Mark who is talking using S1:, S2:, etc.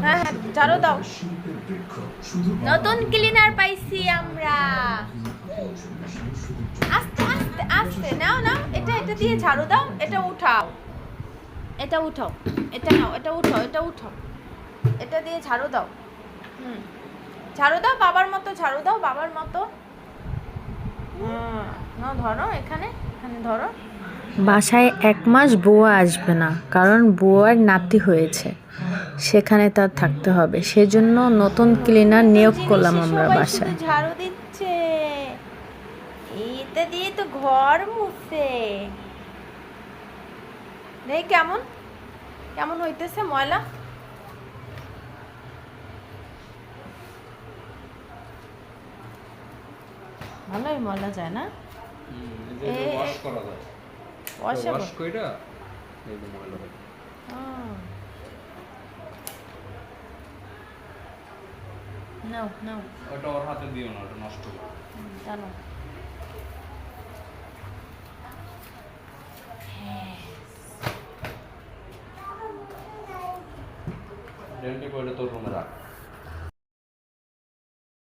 S1: হ্যাঁ হ্যাঁ ঝাড়ু দাও। নতুন ক্লিনার পাইছি আমরা। আস্তে আস্তে আস্তে নাও নাও, এটা এটা দিয়ে ঝাড়ু দাও, এটা উঠাও, এটা উঠাও, এটা নাও, এটা উঠাও, এটা উঠাও, এটা দিয়ে ঝাড়ু দাও। ঝাড়ু দাও বাবার মতো, ঝাড়ু দাও বাবার মতো। নাও ধরো, এখানে এখানে ধরো।
S2: বাসায় 1 মাস বুয়া আসবে না, কারণ বুয়ার নাতি হয়েছে, সেখানে তার থাকতে হবে। সেজন্য নতুন ক্লিনার নিয়োগ করলাম আমরা
S1: সবাই শুধু
S2: বাসায়।
S1: ঝাড়ু দিচ্ছে, এটা দিয়ে তো ঘর মুছে। দেখ কেমন কেমন হইতেছে ময়লা। ভালোই ময়লা যায় না?
S3: ওয়াশ করা যায়, ওয়াশ কইরা এই যে ময়লা হয়।
S1: নাও নাও,
S3: ওটা ওর হাতে দিও না, ওটা নষ্ট হবে।
S1: জানো
S3: ডেন্টি পয়টা তোর রুমে রাখ।